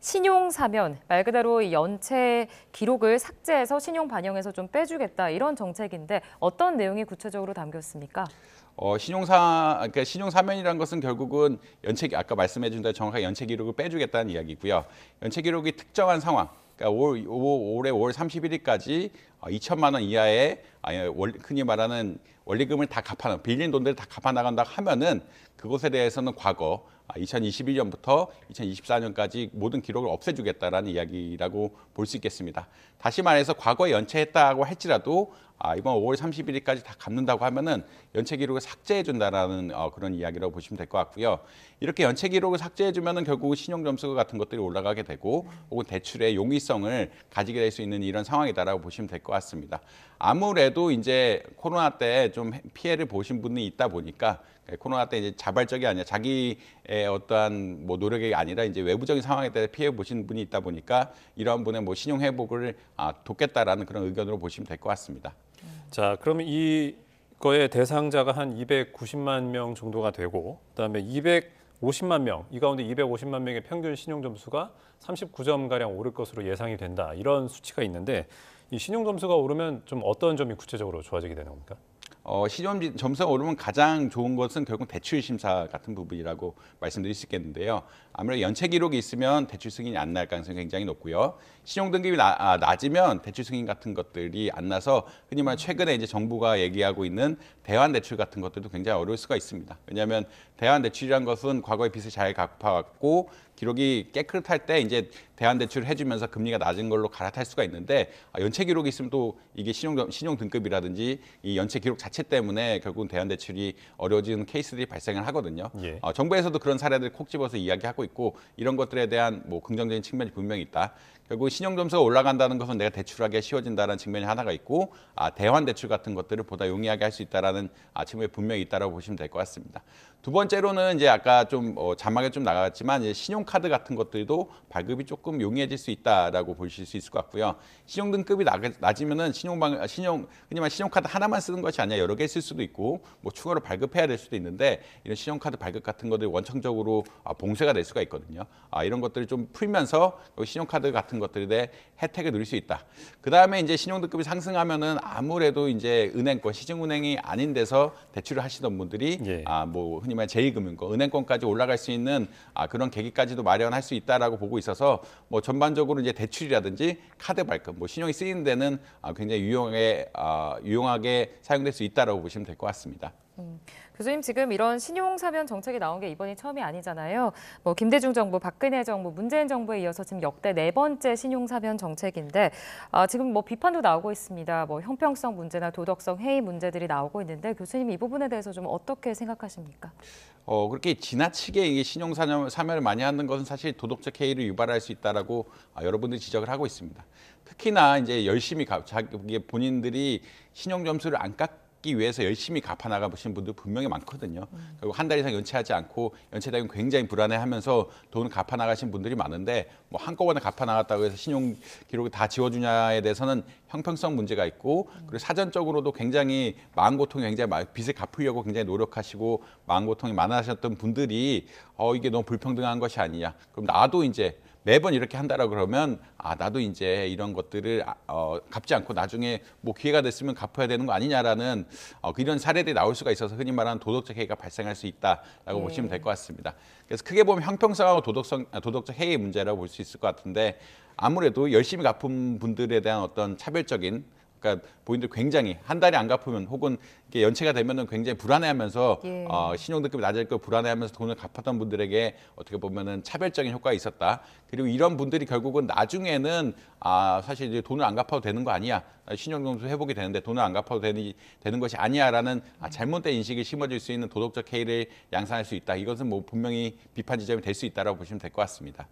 신용 사면, 말 그대로 이 연체 기록을 삭제해서 신용 반영해서 좀 빼주겠다 이런 정책인데 어떤 내용이 구체적으로 담겼습니까? 그러니까 신용 사면이라는 것은 결국은 아까 말씀해준 대로 정확하게 연체 기록을 빼주겠다는 이야기고요. 연체 기록이 특정한 상황, 그러니까 올해 5월 31일까지 2천만 원 이하의 흔히 말하는 원리금을 다 빌린 돈들을 다 갚아 나간다 하면은 그것에 대해서는 과거 2021년부터 2024년까지 모든 기록을 없애주겠다라는 이야기라고 볼 수 있겠습니다. 다시 말해서 과거에 연체했다고 할지라도 이번 5월 31일까지 다 갚는다고 하면은 연체 기록을 삭제해 준다라는 그런 이야기라고 보시면 될 것 같고요. 이렇게 연체 기록을 삭제해 주면은 결국 신용 점수 같은 것들이 올라가게 되고 혹은 대출의 용이성을 가지게 될 수 있는 이런 상황이다라고 보시면 될 것 같습니다. 아무래도 이제 코로나 때 좀 피해를 보신 분이 있다 보니까 코로나 때 이제 자발적이 아니라 자기의 어떠한 노력이 아니라 이제 외부적인 상황에 대해 피해 보신 분이 있다 보니까 이러한 분의 신용 회복을 돕겠다라는 그런 의견으로 보시면 될 것 같습니다. 자, 그러면 이거의 대상자가 한 290만 명 정도가 되고 그다음에 250만 명, 이 가운데 250만 명의 평균 신용 점수가 39점 가량 오를 것으로 예상이 된다. 이런 수치가 있는데 이 신용 점수가 오르면 좀 어떤 점이 구체적으로 좋아지게 되는 겁니까? 신용 점수가 오르면 가장 좋은 것은 결국 대출 심사 같은 부분이라고 말씀드릴 수 있겠는데요. 아무래도 연체 기록이 있으면 대출 승인이 안 날 가능성이 굉장히 높고요. 신용 등급이 낮으면 대출 승인 같은 것들이 안 나서 흔히 말해 최근에 이제 정부가 얘기하고 있는 대환 대출 같은 것들도 굉장히 어려울 수가 있습니다. 왜냐하면 대환 대출이란 것은 과거의 빚을 잘 갚아왔고 기록이 깨끗할 때 이제 대환 대출을 해주면서 금리가 낮은 걸로 갈아탈 수가 있는데 연체 기록이 있으면 또 이게 신용 등급이라든지 이 연체 기록 자체 때문에 결국은 대환 대출이 어려워지는 케이스들이 발생을 하거든요. 예. 정부에서도 그런 사례들 콕 집어서 이야기하고 있고 이런 것들에 대한 긍정적인 측면이 분명히 있다. 결국 신용 점수가 올라간다는 것은 내가 대출하기가 쉬워진다는 측면이 하나가 있고 대환 대출 같은 것들을 보다 용이하게 할 수 있다라는 측면이 분명히 있다라고 보시면 될 것 같습니다. 두 번째로는 이제 아까 좀 자막에 좀 나갔지만 이제 신용카드 같은 것들도 발급이 조금 용이해질 수 있다라고 보실 수 있을 것 같고요. 신용 등급이 낮으면은 흔히 말 신용카드 하나만 쓰는 것이 아니라 여러 개 쓸 수도 있고 추가로 발급해야 될 수도 있는데 이런 신용카드 발급 같은 것들이 원천적으로 봉쇄가 될 수가 있거든요. 이런 것들을 좀 풀면서 신용카드 같은 것들에 대해 혜택을 누릴 수 있다. 그 다음에 이제 신용 등급이 상승하면은 아무래도 이제 은행권, 시중은행이 아닌 데서 대출을 하시던 분들이 예. 흔히 말 제2금융권, 은행권까지 올라갈 수 있는 그런 계기까지도 마련할 수 있다라고 보고 있어서 전반적으로 이제 대출이라든지 카드 발급, 신용이 쓰이는 데는 굉장히 유용하게 사용될 수 있다라고 보시면 될 것 같습니다. 교수님 지금 이런 신용 사면 정책이 나온 게 이번이 처음이 아니잖아요. 김대중 정부, 박근혜 정부, 문재인 정부에 이어서 지금 역대 4번째 신용 사면 정책인데 지금 비판도 나오고 있습니다. 형평성 문제나 도덕성 해이 문제들이 나오고 있는데 교수님 이 부분에 대해서 좀 어떻게 생각하십니까? 그렇게 지나치게 이게 신용 사면을 많이 하는 것은 사실 도덕적 해이를 유발할 수 있다라고 여러분들이 지적을 하고 있습니다. 특히나 이제 열심히 본인들이 신용 점수를 안 깎기 위해서 열심히 갚아 나가보신 분들 분명히 많거든요. 그리고 한 달 이상 연체하지 않고 연체되면 굉장히 불안해하면서 돈을 갚아 나가신 분들이 많은데 한꺼번에 갚아 나갔다고 해서 신용 기록을 다 지워주냐에 대해서는 형평성 문제가 있고 그리고 사전적으로도 굉장히 마음고통이 굉장히 빚을 갚으려고 굉장히 노력하시고 마음고통이 많으셨던 분들이 이게 너무 불평등한 것이 아니냐. 그럼 나도 이제 매번 이렇게 한다라 그러면 나도 이제 이런 것들을 갚지 않고 나중에 기회가 됐으면 갚아야 되는 거 아니냐라는 이런 사례들이 나올 수가 있어서 흔히 말하는 도덕적 해이가 발생할 수 있다라고 보시면 될 것 같습니다. 그래서 크게 보면 형평성하고 도덕적 해이의 문제라고 볼 수 있을 것 같은데 아무래도 열심히 갚은 분들에 대한 어떤 차별적인 그러니까 본인들 굉장히 한 달에 안 갚으면 혹은 이렇게 연체가 되면은 굉장히 불안해하면서 예. 신용 등급이 낮을 걸 불안해하면서 돈을 갚았던 분들에게 어떻게 보면은 차별적인 효과가 있었다. 그리고 이런 분들이 결국은 나중에는 사실 이제 돈을 안 갚아도 되는 거 아니야. 신용 점수 회복이 되는데 돈을 안 갚아도 되는 것이 아니야라는 잘못된 인식이 심어질 수 있는 도덕적 해이를 양산할 수 있다. 이것은 분명히 비판 지점이 될 수 있다라고 보시면 될 것 같습니다.